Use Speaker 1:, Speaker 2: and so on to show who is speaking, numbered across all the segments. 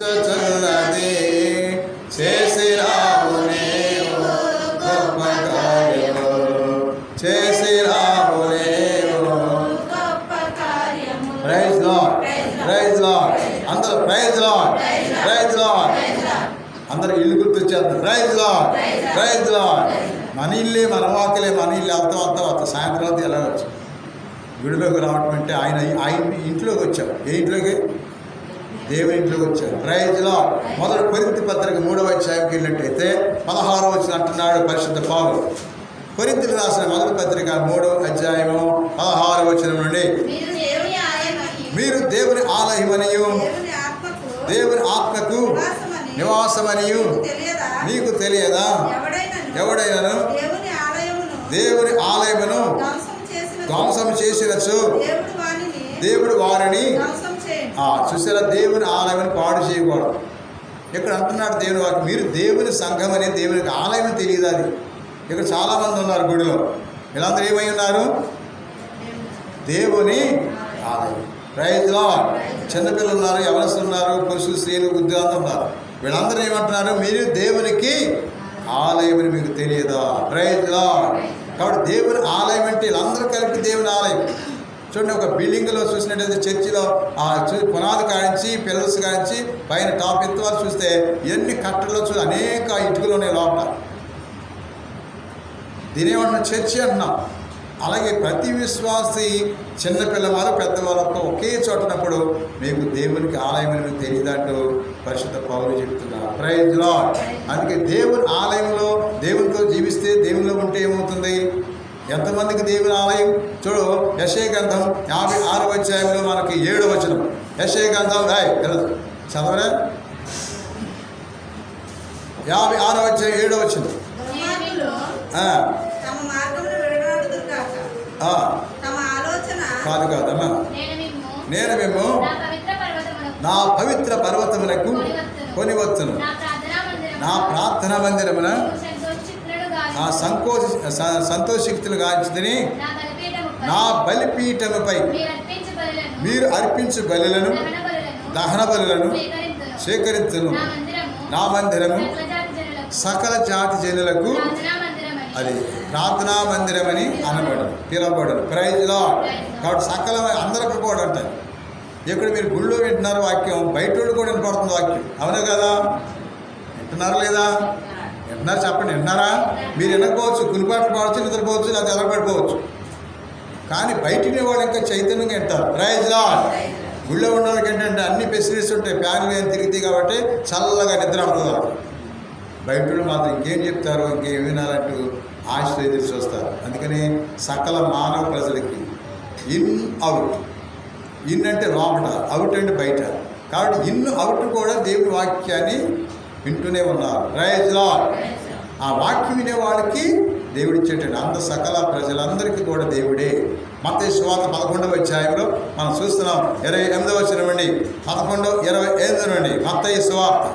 Speaker 1: చల్లది చేసిరావు నీవు గొప్ప కార్యము చేసిరావు నీవు ప్రైజ్ లార్డ్ ప్రైజ్ లార్డ్ అందరూ ప్రైజ్ లార్డ్ ప్రైజ్ లార్డ్ అందరూ ఇల్లు గుర్తొచ్చేస్తారు ప్రైజ్ లార్డ్ ప్రైజ్ లార్డ్ మన ఇల్లే మన వాకిలే మన ఇల్లు అంతా సాయంత్రం వెళ్ళవచ్చు గుడిలోకి రావటం అంటే ఆయన ఇంట్లోకి వచ్చాం ఏ ఇంట్లోకి దేవుని ఇంట్లోకి వచ్చారు ప్రైజ్ లార్డ్ మొదటి కొరింథీ పత్రిక 3వ అధ్యాయంకి వెళ్ళినట్టయితే 16వ వచనం అంటున్నాడు పరిశుద్ధ పౌలు కొరింథీయులకు రాసిన మొదటి పత్రిక 3వ అధ్యాయము 16వ వచనం నుండి మీరు దేవుని ఆలయమనియు దేవుని ఆత్మకు నివాసమనియు నీకు తెలియదా ఎవడైనాను దేవుని ఆలయమును ధ్వంసం చేసినచో దేవుడు వారిని చూసారా దేవుని ఆలయం పాడు చేయకూడదు. ఇక్కడ అంటున్నాడు దేవుని వారికి మీరు దేవుని సంఘం అనే దేవునికి ఆలయం తెలియదు. అది ఇక్కడ చాలామంది ఉన్నారు గుడిలో. వీళ్ళందరూ ఏమై ఉన్నారు? దేవుని ఆలయం. Praise Lord. చిన్నపిల్లలు ఉన్నారు, యవనస్తులు ఉన్నారు, పురుషులు స్త్రీలు ఉద్యోగంతో ఉన్నారు. వీళ్ళందరూ ఏమంటున్నారు? మీరు దేవునికి ఆలయం అని మీకు తెలియదా? Praise Lord. కాబట్టి దేవుని ఆలయం అంటే వీళ్ళందరూ కలిపి దేవుని ఆలయం. చూడండి, ఒక బిల్డింగ్లో చూసినట్టయితే చర్చిలో పునాది కాడించి పిల్లర్స్ కాడించి పైన టాప్ ఎత్తువారు చూస్తే ఎన్ని కట్టల్లో అనేక ఇటుకలు ఉన్నాయి లోపల. దీనేమంటున్నాం? చర్చి అంటున్నాం. అలాగే ప్రతి విశ్వాసి చిన్నపిల్లవారు పెద్దవాళ్ళకు ఒకే చోటనప్పుడు మీకు దేవునికి ఆలయం అని మీకు తెలియదంటూ పరిశుద్ధ పౌలు చెప్తున్నారు. Praise Lord. అందుకే దేవుని ఆలయంలో దేవునితో జీవిస్తే దేవునిలో ఉంటే ఏమవుతుంది? ఎంతమందికి దేవుని ఆలయం? చూడు, యెషయా గ్రంథం 56వ అధ్యాయంలో మనకి 7వ వచనం. యెషయా గ్రంథం చదవరా? 56వ అధ్యాయం 7వ వచనం. కాదమ్మా, నేను మేము నా పవిత్ర పర్వతములకు కొనివచ్చును, నా ప్రార్థనా మందిరమున నా సంతోషిక్తులు గాంచుదని నా బలిపీఠముపై మీరు అర్పించు బలులను దహన బలులను స్వీకరించును. నా మందిరము సకల జాతి జనులకు అది ప్రార్థనా మందిరమని పిలవబడను. Praise Lord. కాబట్టి సకల అందరికి కూడా అంటారు. ఇక్కడ మీరు గుళ్ళో వింటున్నారు వాక్యం, బయట కూడా వినపడుతుంది వాక్యం. అవునా కదా? వింటున్నారా లేదా? వింటున్నారు? చెప్పండి, వింటున్నారా? మీరు వినకపోవచ్చు, కులిపాట్లు పాడవచ్చు, నిద్రపోవచ్చు, లేదా ఎలగబడిపోవచ్చు. కానీ బయటిని వాళ్ళు ఇంకా చైతన్యంగా వింటారు. Praise Lord. గుళ్ళో ఉన్న వాళ్ళకి ఏంటంటే అన్ని ఫెసిలిటీస్ ఉంటాయి, ఫ్యాన్లు ఏం తిరిగితే కాబట్టి చల్లగా నిద్ర పడుతుంది. బయట మాత్రం ఇంకేం చెప్తారు, ఇంకేం వినాలంటూ ఆశతో ఎదురు చూస్తారు. అందుకని సకల మానవ ప్రజలకి ఇన్ అవుట్. ఇన్ అంటే లోపల, అవుట్ అంటే బయట. కాబట్టి ఇన్ అవుట్ కూడా దేవుని వాక్యాన్ని వింటూనే ఉన్నారు. Praise Lord. ఆ వాక్యం వినే వాళ్ళకి దేవుడిచ్చేటండి. అంత సకల ప్రజలందరికీ కూడా దేవుడే. మత్తయి సువార్త 11వ అధ్యాయంలో మనం చూస్తున్నాం. 28వ వచనం నుండి 11:25 నుండి మత్తయి సువార్త.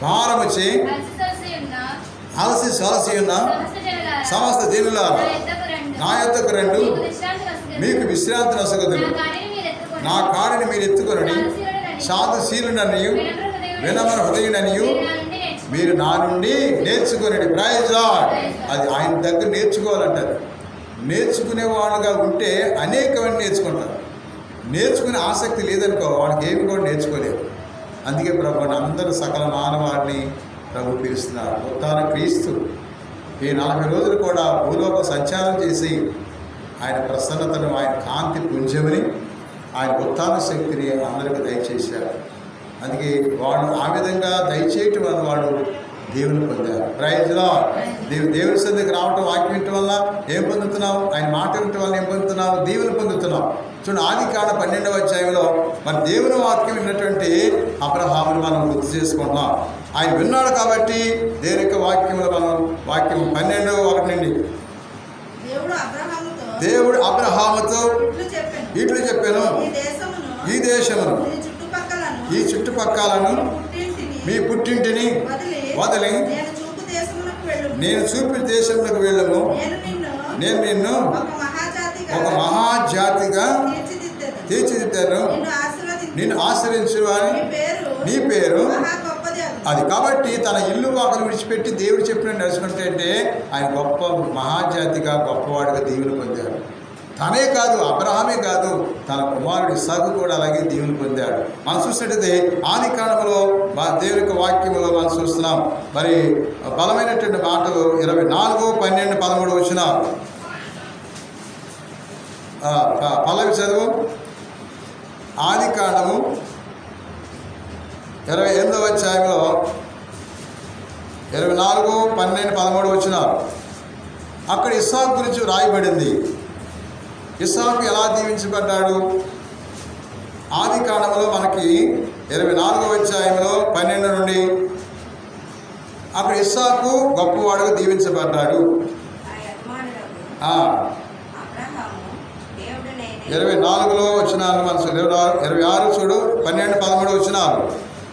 Speaker 1: భారముచి అలసి సొలసి ఉన్న సమస్త జనులారా నా యొద్దకు రండి, మీకు విశ్రాంతి నొసగుదును. నా కాడిని మీరు ఎత్తుకొనని సాధుశీలుననియు వినమ్ర హృదయుననియు మీరు నా నుండి నేర్చుకొనండి. Praise lord. అది ఆయన దగ్గర నేర్చుకోవాలంటారు. నేర్చుకునేవాడుగా ఉంటే అనేకమంది నేర్చుకుంటారు. నేర్చుకునే ఆసక్తి లేదనుకో వాడికి ఏమి కూడా నేర్చుకోలేరు. అందుకే ప్రభు అందరూ సకల మానవాడిని ప్రభు పిలుస్తున్నారు. ఉత్థాన క్రీస్తు ఈ 40 రోజులు కూడా భూలోక సంచారం చేసి ఆయన ప్రసన్నతను, ఆయన కాంతి పుంజమని, ఆయన ఉత్థాన శక్తిని అందరికీ దయచేశారు. అందుకే వాడు ఆ విధంగా దయచేయటం వల్ల వాడు దేవుని పొందారు. Praise Lord. దేవుని సన్నిధికి రావటం, వాక్యం వినటం వల్ల ఏం పొందుతున్నావు? ఆయన మాట వినటం వల్ల ఏం పొందుతున్నావు? దీవెన పొందుతున్నావు. చూడండి, ఆదికాండ 12వ అధ్యాయంలో మరి దేవుని వాక్యం విన్నటువంటి అబ్రహామును మనం గుర్తు చేసుకుంటున్నాం. ఆయన విన్నాడు కాబట్టి దేవుని యొక్క వాక్యంలో మనం వాక్యం 12:1 నుండి దేవుడు అబ్రహాముతో ఇట్లు చెప్పాను, ఈ దేశమును ఈ చుట్టుపక్కలను మీ పుట్టింటిని వదిలి నేను చూపి దేశంలోకి వెళ్ళము, నేను నిన్ను ఒక మహాజాతిగా తీర్చిదిద్దాను, నిన్ను ఆశ్రయించు అని నీ పేరు అది. కాబట్టి తన ఇల్లు వాకలు విడిచిపెట్టి దేవుడు చెప్పిన నడుచుకుంటే అంటే ఆయన గొప్ప మహాజాతిగా గొప్పవాడిగా దీవెన పొందాడు. తనే కాదు, అబ్రహామే కాదు, తన కుమారుడు ఇస్సాకు కూడా అలాగే దీవెన పొందాడు. మనం చూసినట్టయితే ఆది కాండములో దేవుని యొక్క వాక్యములో మనం చూస్తున్నాం. మరి బలమైనటువంటి మాటలు 24, 12, 13 వచనాలు. పల్లవి చదువు. ఆది కాండము 28వ అధ్యాయంలో 24, 12, 13 వచనాలు. అక్కడ ఇస్సాకు గురించి రాయబడింది. ఇస్సాకు ఎలా దీవించబడ్డాడు? ఆది కాండములో మనకి 24వ అధ్యాయంలో 12 నుండి అక్కడ ఇస్సాకు గొప్పవాడుగా దీవించబడ్డాడు. 24లో వచనాలు మనసు 26 చూడు, 12, 13 వచనాలు.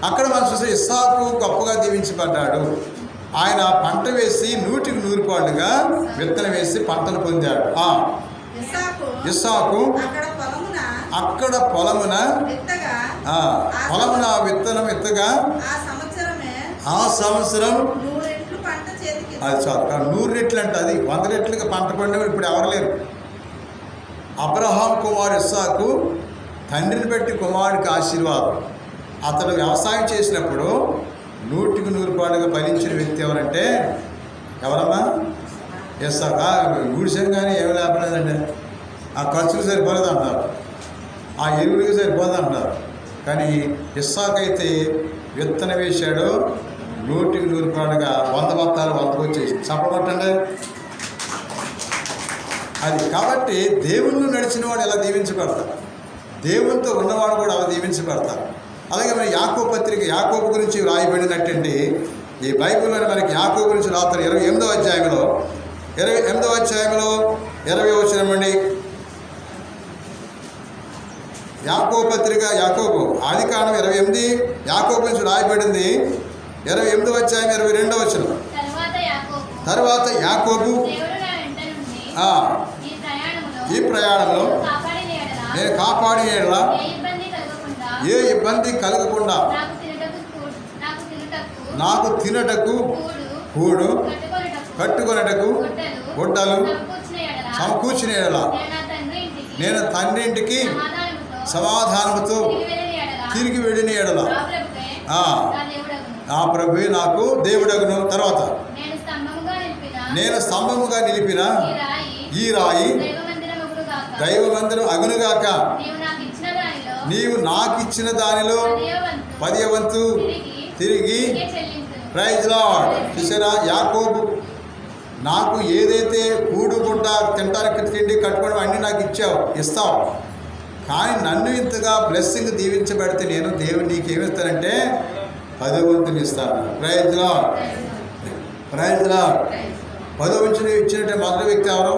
Speaker 1: అక్కడ మనం చూస్తే ఇస్సాకు గొప్పగా దీవించబడ్డాడు. ఆయన పంట వేసి 100కి 100 పాళ్ళుగా విత్తనం వేసి పంటను పొందాడు. ఇస్సాకు అక్కడ పొలమున విత్తనం ఎత్తగా ఆ సంవత్సరం అది చాలు. 100 రెట్లు అంటే అది 100 రెట్లుగా పంట పండే ఇప్పుడు ఎవరు లేరు. అబ్రహాం కుమారు ఇస్సాకు తండ్రిని బట్టి కుమారుడికి ఆశీర్వాదం. అతడు వ్యవసాయం చేసినప్పుడు 100కి 100 పాళ్ళుగా ఫలించిన వ్యక్తి ఎవరంటే ఎవరమ్మా? ఇస్సాకు. గుడిసాం కానీ ఏమి లేపలేదండి. ఆ ఖర్చులు సరిపోలేదు అంటారు, ఆ ఎరువులకి సరిపోదు అంటారు. కానీ ఇస్సాకు అయితే విత్తనం వేశాడు, 100కి 100 పాళ్ళుగా 100 బత్తాలు 100కు వచ్చేసి చెప్పబట్టండి అది. కాబట్టి దేవుళ్ళు నడిచిన వాడు ఎలా దీవించబడతారు, దేవునితో ఉన్నవాడు కూడా అలా దీవించబడతారు. అలాగే మరి యాకోబు పత్రిక, యాకోబు గురించి రాయబడినట్టండి ఈ బైబిల్లోని మనకి యాకోబు గురించి రాస్తారు. 28వ అధ్యాయంలో 20వ వచనం అండి. యాకోబు పత్రిక, యాకోబు ఆది కాండం 28, యాకోబు గురించి రాయబడింది 28వ అధ్యాయం 22వ వచనం. తర్వాత యాకోబు ఈ ప్రయాణంలో నేను కాపాడి ఏ ఇబ్బంది కలగకుండా నాకు తినటకు కూడు కట్టుకొనటకు గుడ్డలు సమకూర్చిన ఎడల నేను తండ్రి ఇంటికి సమాధానముతో తిరిగి వెళ్ళిన ఎడల ఆ ప్రభువే నాకు దేవుడగును. తర్వాత నేను స్తంభముగా నిలిపిన ఈ రాయి దైవమందిరం అగునుగాక. నీవు నాకు ఇచ్చిన దానిలో 10వ వంతు తిరిగి. Praise Lord. చూసారా, యాకోబు నాకు ఏదైతే కూడు గుడ్డ తినడానికి తిండి కట్టుకోవడం అన్నీ నాకు ఇస్తావు, కానీ నన్ను ఇంతగా బ్లెస్సింగ్ దీవించబడితే నేను దేవుడు నీకేమిస్తానంటే 10వ వంతుని ఇస్తాను. Praise Lord. Praise Lord. 10వ వంతుని ఇచ్చినట్టే మొదటి వ్యక్తి ఎవరు?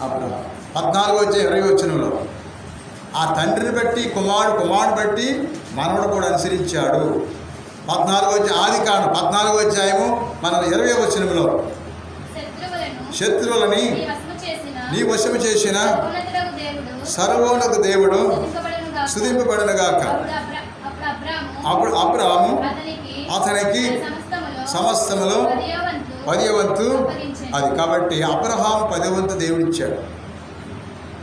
Speaker 1: అప్పుడు 14వ అధ్యాయం 20వ వచనంలో ఆ తండ్రిని బట్టి కుమారుడు బట్టి మనవడు కూడా అనుసరించాడు. 14వ అధ్యాయం ఆది కాండం 14వ అధ్యాయము మన 20వ వచనంలో శత్రువులని నీ వశము చేసిన సర్వోన్నత దేవుడు స్తుతింపబడునుగాక. అప్పుడు అబ్రాము అతనికి సమస్తములో 10వ వంతు అది. కాబట్టి అబ్రహాం 10వ వంతు దేవుడిచ్చాడు.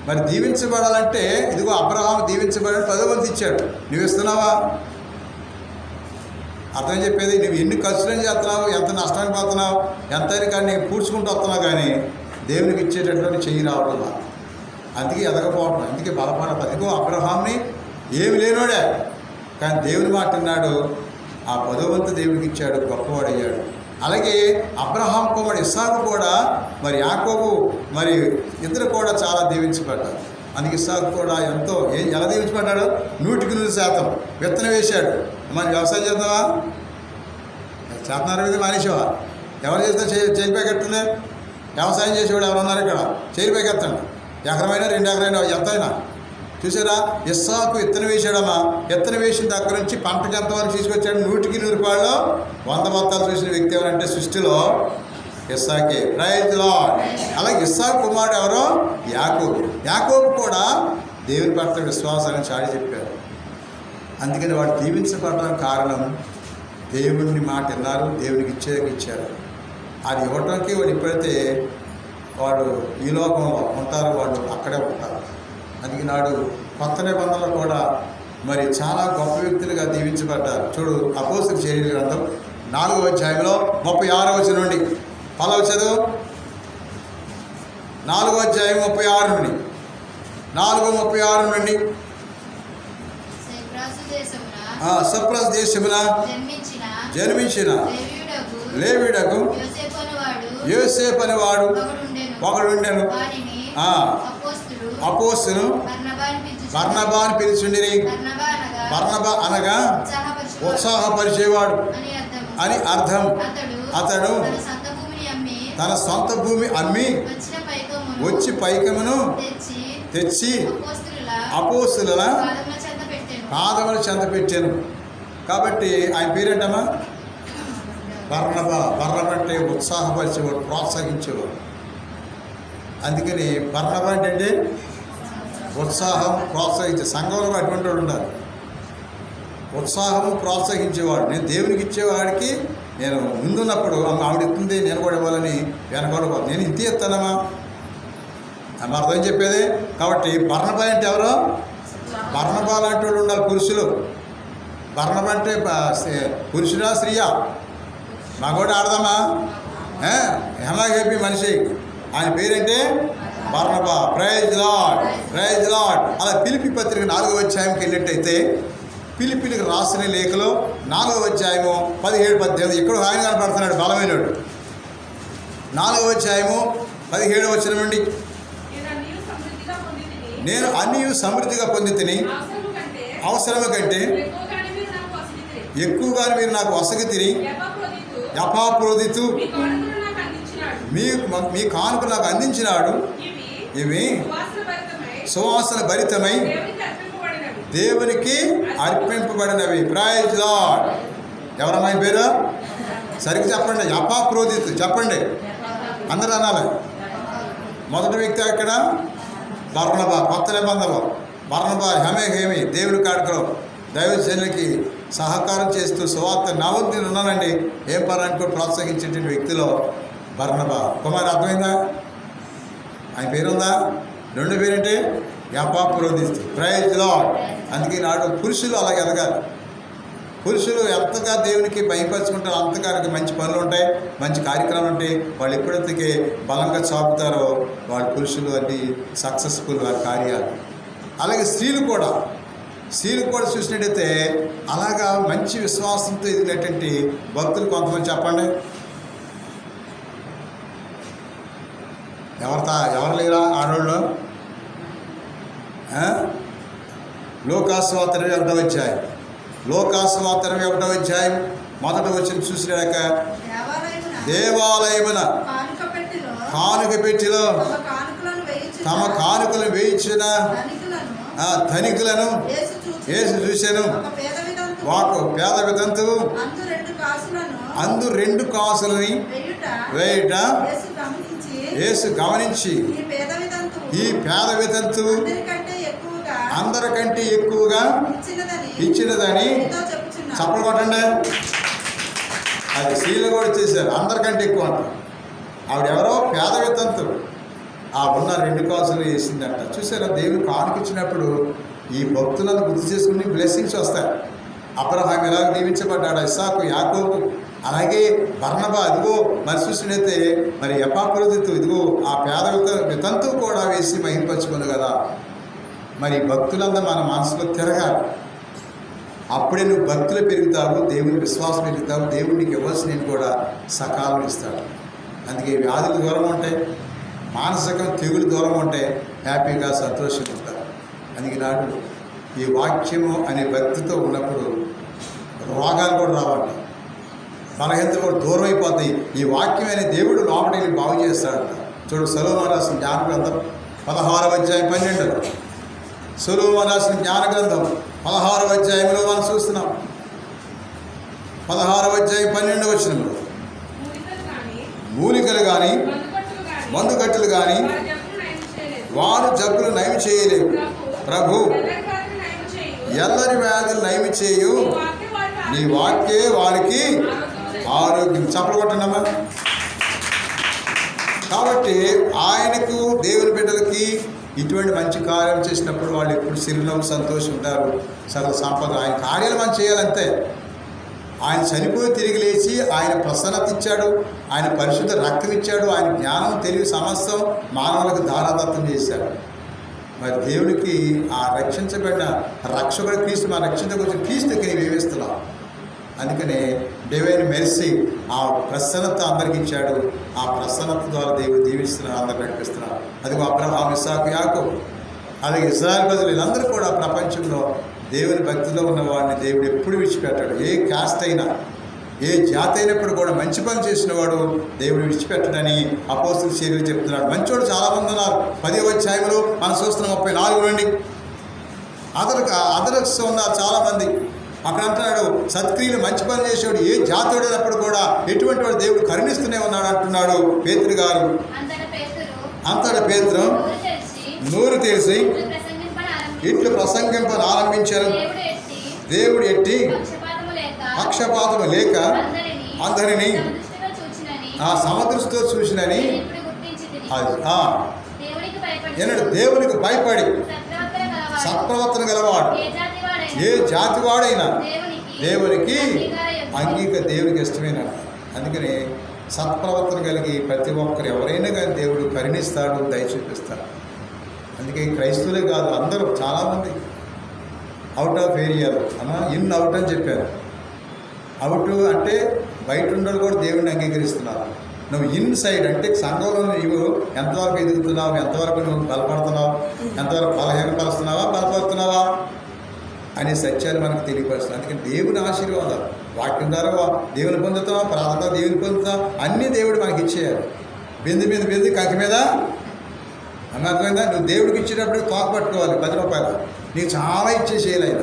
Speaker 1: మరి దీవించబడాలంటే ఇదిగో అబ్రహాం దీవించబడి 10వ వంతు ఇచ్చాడు. నువ్వు ఇస్తున్నావా? అతను చెప్పేది నువ్వు ఎన్ని ఖర్చులను చేస్తున్నావు, ఎంత నష్టానికి పోతున్నావు, ఎంత కానీ నీకు పూడ్చుకుంటూ వస్తున్నావు, కానీ దేవునికి ఇచ్చేటటువంటి చెయ్యి రావడం. అందుకే ఎదగపోవడం, అందుకే బలపడ. అదిగో అబ్రహాంని ఏమి లేనోడే, కానీ దేవుని మాట అన్నాడు, ఆ 10వ వంతు దేవుడికి ఇచ్చాడు, గొప్పవాడయ్యాడు. అలాగే అబ్రహాం కుమారుడు ఇస్సాకు కూడా మరి యాకోబు మరి ఇద్దరు కూడా చాలా దీవించబడ్డారు. అందుకే ఇస్సాకు కూడా ఎంతో ఎలా దీవించబడ్డాడు? 100కి 100% విత్తనం వేశాడు. మరి వ్యవసాయం చేద్దామా? చేస్తున్నారు కదా, మానేసావా? ఎవరు చేస్తే చేరిపోకెత్తుంది? వ్యవసాయం చేసేవాడు ఎవరు ఉన్నారు ఇక్కడ? చేరిపోకెత్తండి. ఎకరమైనా 2 ఎకరైనా ఎంతైనా. చూసారా, ఇస్సాకు విత్తనం వేసాడమ్మా. విత్తనం వేసిన దగ్గర నుంచి పంటకి ఎంతవరకు తీసుకొచ్చాడు? 100కి 100 పాళ్ళు 100 బత్తాలు చూసిన వ్యక్తి ఎవరంటే సృష్టిలో ఇస్సాకే. Praise lord. అలాగే ఇస్సాకు కుమారుడు ఎవరో? యాకోబు. యాకోబు కూడా దేవుని పట్ల విశ్వాసాన్ని చాటి చెప్పారు. అందుకని వాడు దీవించబడడానికి కారణం దేవుని మాట విన్నారు, దేవునికి ఇచ్చారు. అది ఇవ్వటానికి వాడు ఎప్పుడైతే వాడు ఈ లోకంలో ఉంటారో వాడు అక్కడే ఉంటారు. అందుకే నాడు కొత్త నిబంధనలు కూడా మరి చాలా గొప్ప వ్యక్తులుగా దీవించబడ్డారు. చూడు అపోస్తలుల చర్యల గ్రంథం 4వ అధ్యాయంలో 36వ వచనం నుండి పల్లవి చదువు. 4వ అధ్యాయం 36 నుండి 4:36 నుండి. సప్రస్ దేశమున జన్మించిన లేవీయుడగు యోసేపు అనేవాడు ఒకడుండెను. అపోస్తలులు బర్నబా అని పిలిచిండిరి. బర్నబా అనగా ఉత్సాహపరిచేవాడు అని అర్థం. అతడు తన సొంత భూమి అమ్మి వచ్చి పైకమును తెచ్చి అపోస్తలుల పాదముల చెంత పెట్టాను. కాబట్టి ఆయన పేరేంటమ్మా? బర్నబా. అంటే ఉత్సాహపరిచేవాడు, ప్రోత్సహించేవాడు. అందుకని బర్నబా అంటే ఉత్సాహం, ప్రోత్సహించే. సంఘంలో అటువంటి వాడు ఉండాలి. ఉత్సాహము, ప్రోత్సహించేవాడు. నేను దేవునికి ఇచ్చేవాడికి నేను ముందున్నప్పుడు ఆవిడ ఇస్తుంది, నేను కూడా ఇవ్వాలని వెనకూడదు. నేను ఇంతే ఇస్తానమ్మా అని అర్థం చెప్పేది. కాబట్టి బర్నబా అంటే ఎవరో? బర్నబా లాంటి వాళ్ళు ఉండాలి పురుషులు. బర్నబా అంటే పురుషుడా స్త్రీయా? మగోడు ఆడదామా? హేపీ మనిషి. ఆయన పేరంటే Barnabas. Praise Lord, praise Lord. అలా ఫిలిప్పీ పత్రిక 4వ అధ్యాయంకి వెళ్ళినట్టయితే ఫిలిప్పీలకు రాసిన లేఖలో 4వ అధ్యాయము 17-18 ఇక్కడ ఆయన కనపడుతున్నాడు బలమైనడు. 4వ అధ్యాయము 17వ వచనం నుండి. నేను అన్నీ సమృద్ధిగా పొంది తిని అవసరము కంటే ఎక్కువగా మీరు నాకు వసగి తిని యపాప్రోదితు మీ కానుక నాకు అందించినాడు. ఇవి సువాసన భరితమై దేవునికి అర్పింపబడినవి. Praise lord. ఎవరమ్మా పేరు? సరిగ్గా చెప్పండి. యపాప్రోదితు చెప్పండి, అందరూ అనాలి. మొదటి వ్యక్తి ఇక్కడ బర్నబా. కొత్త నిబంధనలో బర్నబా హేమి దేవుని కాడుకలో దైవజనులకి సహకారం చేస్తూ సువార్త నా వంతు ఉన్నానండి ఏం పరానికి ప్రోత్సహించేటువంటి వ్యక్తిలో బర్నబా. కుమార్ అర్థమైందా? ఆయన పేరుందా? రెండు పేరంటే యపాప్రోదిస్తు. Praise Lord. అందుకే నాడు పురుషులు అలాగే ఎదగాలి. పురుషులు ఎంతగా దేవునికి భయపరుచుకుంటారో అంతగానికి మంచి పనులు ఉంటాయి, మంచి కార్యక్రమాలు ఉంటాయి. వాళ్ళు ఎప్పుడైతే బలంగా చాపుతారో వాళ్ళు పురుషులు అన్ని సక్సెస్ఫుల్ ఆ కార్యాలు. అలాగే స్త్రీలు కూడా చూసినట్టయితే అలాగా మంచి విశ్వాసంతో ఎదిగినటువంటి భక్తులు కొంతమంది చెప్పండి. ఎవరు లేరా ఆడవాళ్ళు? లోకాసువార్త 1వ అధ్యాయం. లోకాసువార్త 1వ అధ్యాయం మొదట వచ్చిన చూసినాక దేవాలయమున కానుక పెట్టిలో తమ కానుకలను వేయించిన ధనికులను యేసు చూశాను. వాకు పేద వితంతువు అందు 2 కాసులని వేయుట యేసు గమనించి ఈ పేద వితంతువు అందరికంటే ఎక్కువగా ఇచ్చినదని చప్పలు కొట్టండి. అది స్త్రీలు కూడా చేశారు. అందరికంటే ఎక్కువ అంట. ఆవిడెవరో పేద వితంతువు. ఆ ఉన్న 2 కాసులు వేసిందంట. చూసారా? దేవుని కానుక ఇచ్చినప్పుడు ఈ భక్తులను గుర్తు చేసుకుని బ్లెస్సింగ్స్ వస్తాయి. అబ్రహాం ఎలా దీవించబడ్డాడు, ఇస్సాకు, యాకోబు. అలాగే బర్నబా ఇదిగో మరి చూసినైతే మరి యపాప్రోదితు ఇదిగో ఆ పేద వితంతువు కూడా వేసి మహింపరచుకుంది కదా. మరి భక్తులందరూ మన మనసులో తిరగాలి. అప్పుడే నువ్వు భక్తులు పెరుగుతావు, దేవుని విశ్వాసం పెరుగుతావు, దేవుడికి ఇవ్వాల్సినవి కూడా సకాలం ఇస్తాడు. అందుకే వ్యాధులు దూరం ఉంటాయి, మానసిక తెగులు దూరం ఉంటాయి, హ్యాపీగా సంతోషంగా ఉంటారు. అందుకే నాడు ఈ వాక్యము అనే భక్తితో ఉన్నప్పుడు రోగాలు కూడా రావండి, బలహీనతలు కూడా దూరం అయిపోతాయి. ఈ వాక్యం అనే దేవుడు లోపలికి బాగు చేస్తాడంట. చూడు సొలొమోను రాసిన జ్ఞాన గ్రంథం 16వ అధ్యాయం 12. సొలొమోను రాసిన జ్ఞాన గ్రంథం 16వ అధ్యాయంలో మనం చూస్తున్నాం. 16వ అధ్యాయం 12వ వచనంలో మూలికలు కానీ మందుకట్టులు కానీ వారు జబ్బులు నయం చేయలేవు. ప్రభు ఎల్లరి వ్యాధులు నయమి చేయు నీ వాక్యే వారికి ఆరోగ్యం. చప్పలు కొట్టండమ్మా. కాబట్టి ఆయనకు దేవుని బిడ్డలకి ఇటువంటి మంచి కార్యం చేసినప్పుడు వాళ్ళు ఎప్పుడు శరీరం సంతోషం ఉంటారు. సకల సంపద ఆయన కార్యాలు మనం చేయాలంతే. ఆయన చనిపోయి తిరిగి లేచి ఆయన ప్రసన్నత ఇచ్చాడు, ఆయన పరిశుద్ధ రక్తం ఇచ్చాడు, ఆయన జ్ఞానం తెలివి సమస్తం మానవులకు ధారాదత్తం చేశాడు. మరి దేవుడికి ఆ రక్షించబడిన రక్షకుడు క్రీస్తు, మా రక్షించకొచ్చిన క్రీస్తుకి నీవేమిస్తున్నావు. అందుకనే డివైన్ మెర్సీ ఆ ప్రసన్నత అందరికి ఇచ్చాడు. ఆ ప్రసన్నత ద్వారా దేవుడు దీవిస్తున్నాడు, అందరు నడిపిస్తున్నాడు. అదిగో అబ్రహాము, ఇస్సాకు, యాకోబు, అలాగే ఇశ్రాయేలు ప్రజలు వీళ్ళందరూ కూడా ప్రపంచంలో దేవుని భక్తిలో ఉన్న వాడిని దేవుడు ఎప్పుడు విడిచిపెట్టాడు. ఏ కాస్ట్ అయినా, ఏ జాతి అయినప్పుడు కూడా మంచి పని చేసిన వాడు దేవుడు విడిచిపెట్టడని అపోస్తుల చర్యలు చెప్తున్నాడు. మంచోడు చాలామంది ఉన్నారు. 10వ అధ్యాయంలో మనం చూస్తున్న 34 నుండి అదరక్స్ ఉన్నారు చాలామంది. అక్కడ అంటున్నాడు సత్క్రియలు మంచి పని చేసేవాడు ఏ జాతుడైనప్పుడు కూడా ఎటువంటి వాడు దేవుడు కరుణిస్తూనే ఉన్నాడు అంటున్నాడు పేతురు గారు. అంతటా పేతురు నోరు తెరిచి ఇట్లు ప్రసంగింపని ఆరంభించారు. దేవుడు ఎట్టి పక్షపాతము లేక అందరినీ ఆ సమదృష్టితో చూసినని దేవునికి భయపడి సత్ప్రవర్తన గలవాడు ఏ జాతి వాడైనా దేవునికి దేవునికి ఇష్టమైన. అందుకని సత్ప్రవర్తన కలిగి ప్రతి ఒక్కరు ఎవరైనా కానీ దేవుడు కరుణిస్తాడు, దయ చూపిస్తాడు. అందుకే క్రైస్తవులే కాదు, అందరూ చాలామంది అవుట్ ఆఫ్ ఏరియాలో ఇన్ అవుట్ అని చెప్పారు. అవుట్ అంటే బయట ఉండలు కూడా దేవుడిని అంగీకరిస్తున్నారు. నువ్వు ఇన్ సైడ్ అంటే సంఘంలో నువ్వు ఎంతవరకు ఎదుగుతున్నావు, ఎంతవరకు నువ్వు బలపడుతున్నావు, ఎంతవరకు బలహీనపరుస్తున్నావా, బలపడుతున్నావా అనే సత్యాన్ని మనకు తెలియపరుస్తుంది. అందుకని దేవుని ఆశీర్వాదాలు వాక్యం ద్వారా దేవుని పొందుతాం, ప్రార్థన దేవుని పొందుతాం, అన్నీ దేవుడు మనకి ఇచ్చేయాలి. బిందు కంకి మీద అర్థమైందా? నువ్వు దేవుడికి ఇచ్చేటప్పుడు తోక పట్టుకోవాలి 10 రూపాయలు, నీకు చాలా ఇచ్చేసేయాలి. ఆయన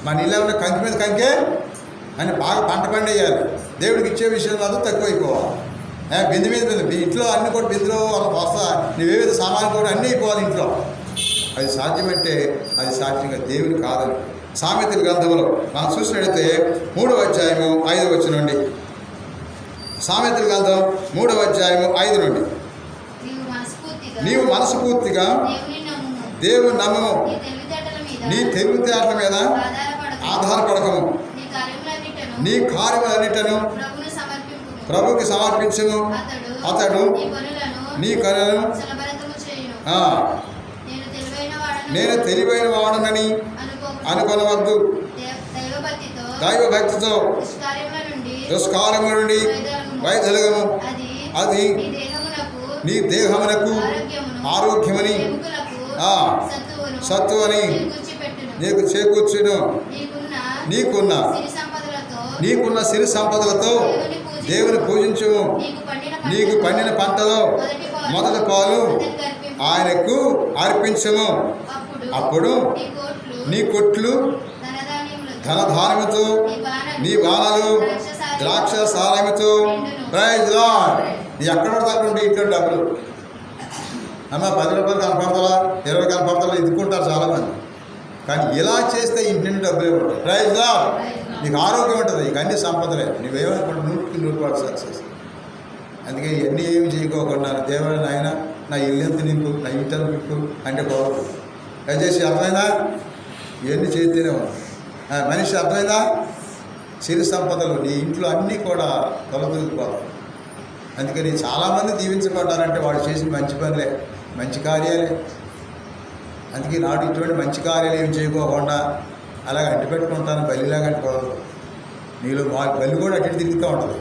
Speaker 1: మన ఇల్లు ఉన్న కంకి మీద కంకే అని బాగా పంట పండేయాలి. దేవుడికి ఇచ్చే విషయం కాదు, తక్కువైపోవాలి. బిందు మీద ఇంట్లో అన్ని కూడా బిందులో వస్తా నువ్వేవిధ సామాన్లు కూడా అన్నీ అయిపోవాలి ఇంట్లో. అది సాధ్యమంటే అది సాధ్యంగా దేవుడు కాదని సామెతల గ్రంథంలో మనం చూసినట్లయితే 3వ అధ్యాయము 5వ వచనం నుండి. సామెతల గ్రంథం 3వ అధ్యాయము 5 నుండి. నీవు మనస్ఫూర్తిగా దేవుని నమ్మము, నీ తెలివితేటల మీద ఆధారపడకము, నీ కార్యములన్నిటను ప్రభుకి సమర్పించను, అతడు నీ కనులను నేను తెలివైన వాడనని అనుకొనవద్దు. దైవభక్తితో దుష్కార్యముల నుండి వైదొలగము, అది నీ దేహమునకు ఆరోగ్యమని సత్తువని నీకు చేకూర్చును. నీకున్న సిరి సంపదలతో దేవుని పూజించుము. నీకు పండిన పంటలో మొదటి పాలు ఆయనకు అర్పించము. అప్పుడు నీ కొట్లు ధనధాన్యముతో, నీ బాణలు ద్రాక్ష సారముతో. Praise lord. నీ ఎక్కడ అక్కడ ఉంటే ఇంట్లో డబ్బులు 10 రూపాయలు కనపడతా, 20 కనపడతా ఇద్దుకుంటారు చాలామంది. కానీ ఇలా చేస్తే ఇంటి నుండి డబ్బులే ఉంటాయి. Praise Lord. నీకు ఆరోగ్యం ఉంటుంది, ఇక అన్ని సంపదలే. నువ్వేమనుకుంటే 100% సక్సెస్. అందుకే ఇవన్నీ ఏమి చేయకోకుండా దేవుడు నాయన నా ఇల్లెంత నింపు, నా ఇంటను నింపు అంటే బాగుంది. దయచేసి అర్థమైందా? ఇవన్నీ చేస్తేనే మనిషి అర్థమైందా? సిరి సంపదలు నీ ఇంట్లో అన్నీ కూడా తొలగిపోతాయి. అందుకని చాలామంది దీవించబడ్డారంటే వాళ్ళు చేసిన మంచి పనులే, మంచి కార్యాలే. అందుకే నాడు ఇటువంటి మంచి కార్యాలు ఏమి చేయకోకుండా అలాగ అడ్డు పెట్టుకుంటాను, బలిలాగా అంటుకోవద్దు. నీలో బలి కూడా అటు తిరుగుతూ ఉంటుంది.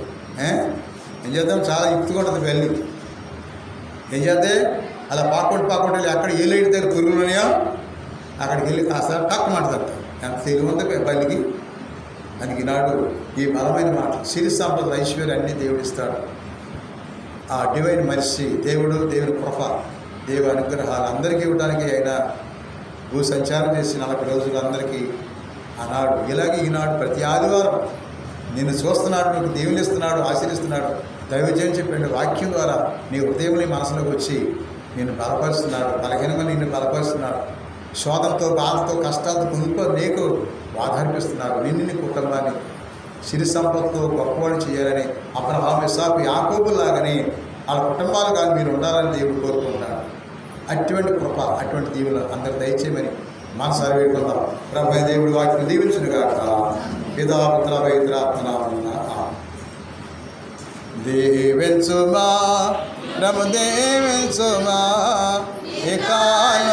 Speaker 1: ఏం చేద్దాం, చాలా యుక్తిగా ఉంటుంది బలి. ఏం చేస్తే అలా పాకుంటూ ఎక్కడ ఏ లైట్ దగ్గర పురుగులు ఉన్నాయో అక్కడికి వెళ్ళి కాస్త టక్ మాట్లాడతారు. ఎంత తెలివి ఉంది బలికి. అందుకే నాడు ఈ బలమైన మాట సిరి సంపద ఐశ్వర్యం అన్నీ దేవుడిస్తాడు. ఆ డివైన్ మర్సీ దేవుని కృప, దేవుని అనుగ్రహాలు అందరికీ ఇవ్వడానికి ఆయన భూ సంచారం చేసి 40 రోజులు అందరికీ ఆనాడు ఇలాగే ఈనాడు ప్రతి ఆదివారం నిన్ను చూస్తున్నాడు, నీకు దేవుని ఇస్తున్నాడు, ఆశీర్స్తున్నాడు. దైవజయం చెప్పండి వాక్యం ద్వారా నీ హృదయం నీ మనసులోకి వచ్చి నిన్ను బలపరుస్తున్నాడు, బలహీనంగా నిన్ను బలపరుస్తున్నాడు. శోధనతో, బాధతో, కష్టాలతో కుంగిపోయి నీకు బాధ అనిపిస్తున్నారు. నిన్ను కుటుంబాన్ని సిరి సంపత్తో గొప్పవాళ్ళు చేయాలని అబ్రహాము, ఇస్సాకు, యాకోబులాగానే వాళ్ళ కుటుంబాలు కానీ మీరు ఉండాలని దేవుడు కోరుకుంటాడు. అటువంటి కృప, అటువంటి దీవులు అందరు దయచేయమని మనసారి వేడుకుందాం. ప్రభు దేవుడు వాటిని దీవించునుగాక. పితా పుత్ర పవిత్రాత్మ నామమున ఆమేన్. దీవించుమా ప్రభు, దీవించుమా ఈ కాల